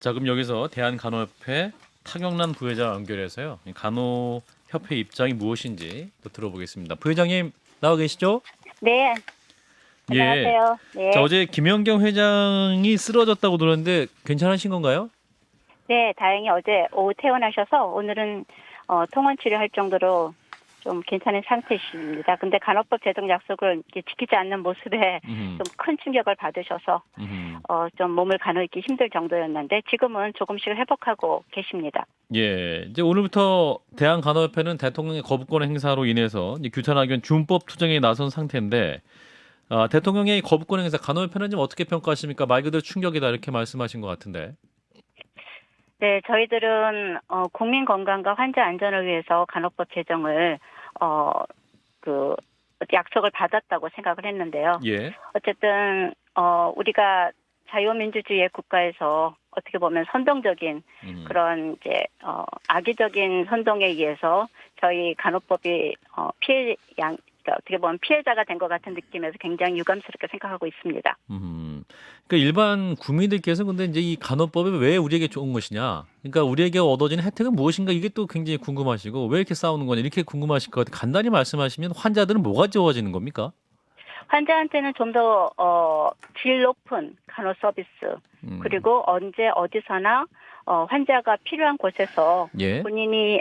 자, 그럼 여기서 대한간호협회 탁영란 부회장 연결해서요. 간호협회 입장이 무엇인지 또 들어보겠습니다. 부회장님 나와 계시죠? 네, 예. 안녕하세요. 자, 네, 어제 김연경 회장이 쓰러졌다고 들었는데 괜찮으신 건가요? 네, 다행히 어제 오후 퇴원하셔서 오늘은 통원 치료할 정도로 좀 괜찮은 상태이십니다. 근데 간호법 제정 약속을 이렇게 지키지 않는 모습에 음, 좀 큰 충격을 받으셔서 좀 몸을 가누기 힘들 정도였는데 지금은 조금씩 회복하고 계십니다. 예. 이제 오늘부터 대한간호협회는 대통령의 거부권 행사로 인해서 이제 규탄하기엔 준법 투쟁에 나선 상태인데 대통령의 거부권 행사 간호협회는 좀 어떻게 평가하십니까? 말 그대로 충격이다 이렇게 말씀하신 것 같은데. 네, 저희들은 국민 건강과 환자 안전을 위해서 간호법 제정을 그 약속을 받았다고 생각을 했는데요. 예. 어쨌든 우리가 자유민주주의의 국가에서 어떻게 보면 선동적인 그런 이제 악의적인 선동에 의해서 저희 간호법이 그러니까 어떻게 보면 피해자가 된 것 같은 느낌에서 굉장히 유감스럽게 생각하고 있습니다. 그러니까 일반 국민들께서 근데 이제 이 간호법이 왜 우리에게 좋은 것이냐, 그러니까 우리에게 얻어지는 혜택은 무엇인가 이게 또 굉장히 궁금하시고 왜 이렇게 싸우는 거냐 이렇게 궁금하실 것 같아요. 간단히 말씀하시면 환자들은 뭐가 좋아지는 겁니까? 환자한테는 좀 더 질 높은 간호 서비스 그리고 언제 어디서나 환자가 필요한 곳에서 예. 본인이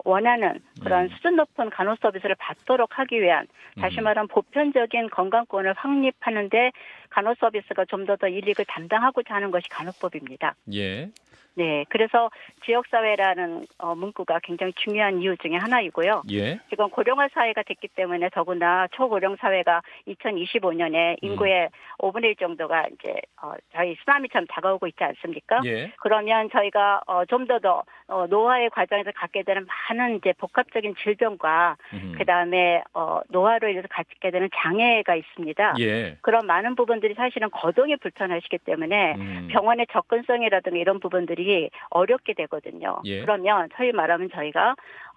원하는 그런 수준 높은 간호 서비스를 받도록 하기 위한 다시 말하면 보편적인 건강권을 확립하는데 간호 서비스가 좀 더 일익을 담당하고자 하는 것이 간호법입니다. 예. 네, 그래서 지역사회라는 문구가 굉장히 중요한 이유 중에 하나이고요. 예. 지금 고령화 사회가 됐기 때문에 더구나 초고령 사회가 2025년에 인구의 5분의 1 정도가 이제 저희 쓰나미처럼 다가오고 있지 않습니까? 예. 그러면 저희가 좀 더 노화의 과정에서 갖게 되는 많은 이제 복합적인 질병과 그다음에 노화로 인해서 갖게 되는 장애가 있습니다. 예. 그런 많은 부분들이 사실은 거동이 불편하시기 때문에 병원의 접근성이라든가 이런 부분들이 어렵게 되거든요. 예. 그러면 소위 말하면 저희가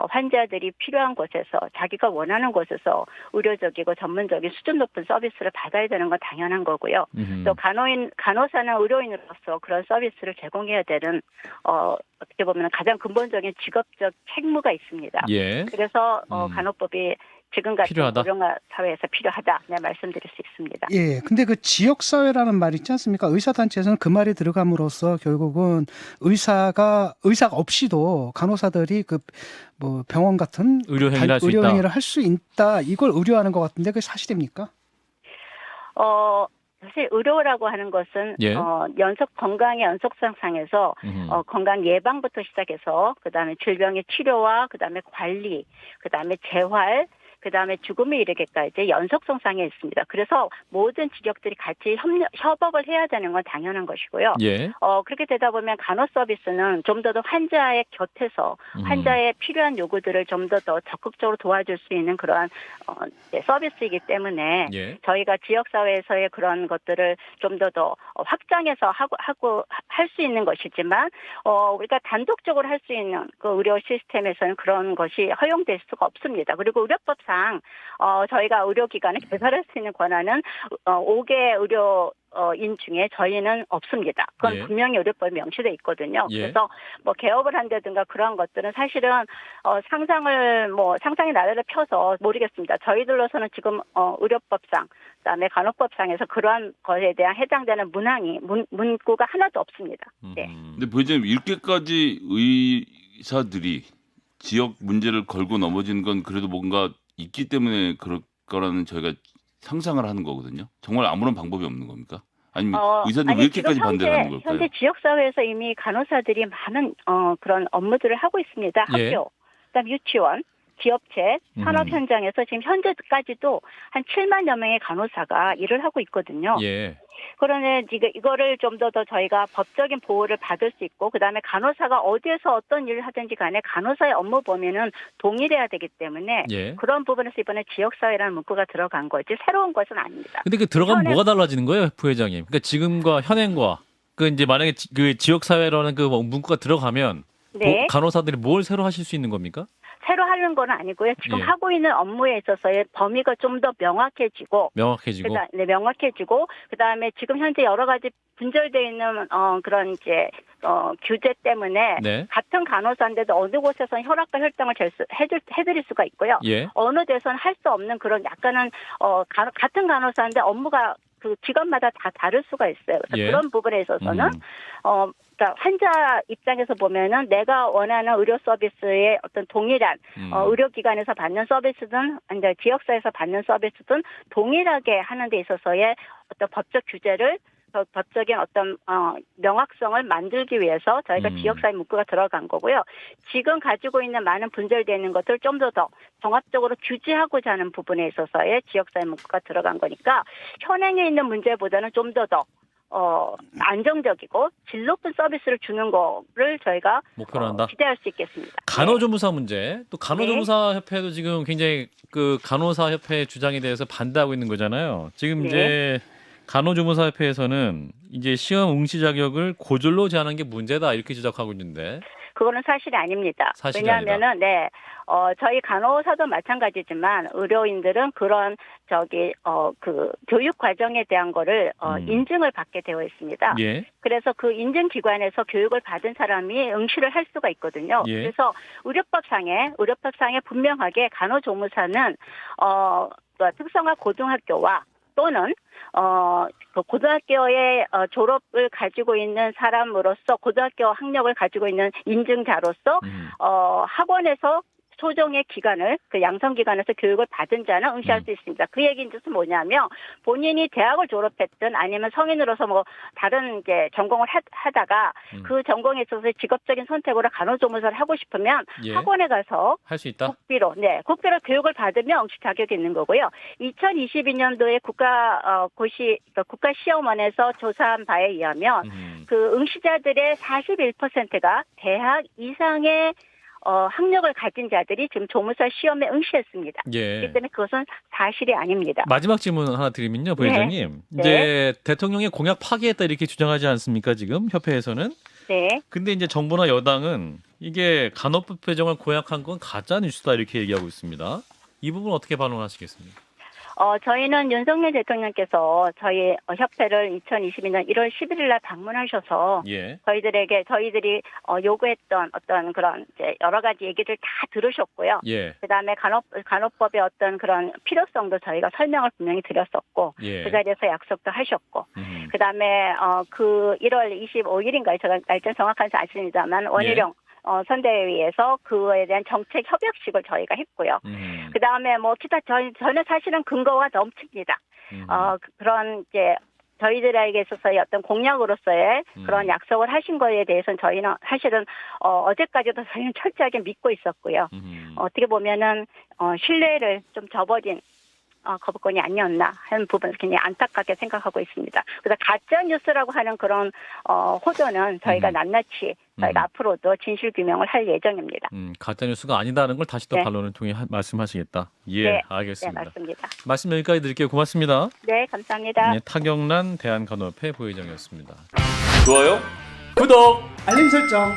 환자들이 필요한 곳에서 자기가 원하는 곳에서 의료적이고 전문적인 수준 높은 서비스를 받아야 되는 건 당연한 거고요. 또 간호사나 의료인으로서 그런 서비스를 제공해야 되는 어떻게 보면 가장 근본적인 직업적 책무가 있습니다. 예. 그래서 간호법이 지금 같은 필요하다. 고령화 사회에서 필요하다. 네, 말씀드릴 수 있습니다. 예, 근데 그 지역사회라는 말 있지 않습니까? 의사단체에서는 그 말이 들어감으로써 결국은 의사가 없이도 간호사들이 뭐 병원 같은 의료행위를 할 수 있다. 의료행위를 할 수 있다. 이걸 우려하는 것 같은데 그게 사실입니까? 사실 의료라고 하는 것은 예. 건강의 연속상상에서 건강 예방부터 시작해서 그다음에 질병의 치료와 그다음에 관리, 그다음에 재활, 그다음에 죽음에 이르기까지 연속성상에 있습니다. 그래서 모든 지역들이 같이 협업을 해야 되는 건 당연한 것이고요. 예. 그렇게 되다 보면 간호 서비스는 좀 더 환자의 곁에서 환자의 필요한 요구들을 좀 더 적극적으로 도와줄 수 있는 그러한 서비스이기 때문에 예. 저희가 지역 사회에서의 그런 것들을 좀 더 확장해서 하고 할 수 있는 것이지만 우리가 단독적으로 할 수 있는 그 의료 시스템에서는 그런 것이 허용될 수가 없습니다. 그리고 의료법상 저희가 의료기관에 개설할 수 있는 권한은 5개 의료인 중에 저희는 없습니다. 그건 예. 분명히 의료법에 명시되어 있거든요. 예. 그래서 뭐 개업을 한다든가 그런 것들은 사실은 상상의 나래를 펴서 모르겠습니다. 저희들로서는 지금 의료법상 그다음에 간호법상에서 그러한 것에 대한 해당되는 문구가 하나도 없습니다. 네. 근데 부회장님 이렇게까지 의사들이 지역 문제를 걸고 넘어지는 건 그래도 뭔가 있기 때문에 그럴 거라는 저희가 상상을 하는 거거든요. 정말 아무런 방법이 없는 겁니까? 아니면 의사들이 왜 이렇게까지 반대를 하는 걸까요? 현재 지역사회에서 이미 간호사들이 많은 그런 업무들을 하고 있습니다. 예. 학교, 그다음 유치원, 기업체, 산업 현장에서 지금 현재까지도 한 7만여 명의 간호사가 일을 하고 있거든요. 예. 그러면 이거를 좀 더 저희가 법적인 보호를 받을 수 있고 그다음에 간호사가 어디에서 어떤 일을 하든지 간에 간호사의 업무 범위는 동일해야 되기 때문에 예. 그런 부분에서 이번에 지역사회라는 문구가 들어간 거지 새로운 것은 아닙니다. 근데 그 들어가면 뭐가 달라지는 거예요, 부회장님? 그러니까 지금과 현행과 그 이제 만약에 그 지역 사회라는 그 문구가 들어가면 네. 간호사들이 뭘 새로 하실 수 있는 겁니까? 새로 하는 건 아니고요. 지금 예. 하고 있는 업무에 있어서의 범위가 좀 더 명확해지고 명확해지고. 명확해지고 그다음에 지금 현재 여러 가지 분절되어 있는 그런 이제 규제 때문에 네. 같은 간호사인데도 어느 곳에서는 혈압과 혈당을 해드릴 수가 있고요. 예. 어느 데서는 할 수 없는 그런 약간은 같은 간호사인데 업무가 그 기관마다 다 다를 수가 있어요. 그래서 예. 그런 부분에 있어서는 그러니까 환자 입장에서 보면은 내가 원하는 의료 서비스의 어떤 동일한 의료기관에서 받는 서비스든 이제 지역사에서 받는 서비스든 동일하게 하는 데 있어서의 어떤 법적 규제를 법적인 어떤 명확성을 만들기 위해서 저희가 지역사회 문구가 들어간 거고요. 지금 가지고 있는 많은 분절되어 있는 것을 좀 더 종합적으로 규제하고자 하는 부분에 있어서의 지역사회 문구가 들어간 거니까 현행에 있는 문제보다는 좀 더 안정적이고 질 높은 서비스를 주는 거를 저희가 목표로 한다. 기대할 수 있겠습니다. 간호조무사 문제, 또 간호조무사 협회도 지금 굉장히 그 간호사 협회 주장에 대해서 반대하고 있는 거잖아요. 지금 네. 이제 간호조무사 협회에서는 이제 시험 응시 자격을 고졸로 제한한 게 문제다 이렇게 지적하고 있는데 그거는 사실이 아닙니다. 사실이 왜냐하면은 저희 간호사도 마찬가지지만 의료인들은 그런 그 교육 과정에 대한 거를 인증을 받게 되어 있습니다. 예. 그래서 그 인증 기관에서 교육을 받은 사람이 응시를 할 수가 있거든요. 예. 그래서 의료법상에 분명하게 간호조무사는 특성화 고등학교와 또는 그 고등학교의 졸업을 가지고 있는 사람으로서 고등학교 학력을 가지고 있는 인증자로서 학원에서 소정의 기간을 그 양성기관에서 교육을 받은 자는 응시할 수 있습니다. 그 얘기는 뭐냐면 본인이 대학을 졸업했든 아니면 성인으로서 뭐 다른 이제 전공을 하다가 그 전공에 있어서 직업적인 선택으로 간호조무사를 하고 싶으면 예. 학원에 가서 할 수 있다. 국비로 교육을 받으면 응시 자격이 있는 거고요. 2022년도에 국가시험원에서 조사한 바에 의하면 그 응시자들의 41%가 대학 이상의 학력을 가진 자들이 지금 조무사 시험에 응시했습니다. 예. 그렇기 때문에 그것은 사실이 아닙니다. 마지막 질문 하나 드리면요, 부회장님. 네. 이제 대통령의 공약 파기했다 이렇게 주장하지 않습니까, 지금 협회에서는? 네. 근데 이제 정부나 여당은 이게 간호법 개정을 공약한 건 가짜 뉴스다 이렇게 얘기하고 있습니다. 이 부분 어떻게 반응하시겠습니까? 저희는 윤석열 대통령께서 저희 협회를 2022년 1월 11일 날 방문하셔서 예. 저희들이 요구했던 어떤 그런 이제 여러 가지 얘기를 다 들으셨고요. 예. 그다음에 간호법의 어떤 그런 필요성도 저희가 설명을 분명히 드렸었고 예. 그 자리에서 약속도 하셨고 그다음에 그 1월 25일인가요? 제가 날짜 정확한지 아십니다만 원희룡 선대위에서 그에 대한 정책 협약식을 저희가 했고요. 그 다음에 뭐 기타 저는 사실은 근거가 넘칩니다. 그런 이제 저희들에게 있어서의 어떤 공약으로서의 그런 약속을 하신 거에 대해서는 저희는 사실은 어제까지도 저희는 철저하게 믿고 있었고요. 어떻게 보면은 신뢰를 좀 저버린 거부권이 아니었나 하는 부분을 굉장히 안타깝게 생각하고 있습니다. 그래서 가짜 뉴스라고 하는 그런 호도는 저희가 낱낱이 저희가 앞으로도 진실 규명을 할 예정입니다. 가짜 뉴스가 아니다는 걸 다시 또 네. 반론을 통해 말씀하시겠다. 예, 네. 알겠습니다. 네, 맞습니다. 말씀 여기까지 드릴게요. 고맙습니다. 네, 감사합니다. 네, 타경란 대한간호협회 부회장이었습니다. 좋아요? 구독. 알림 설정.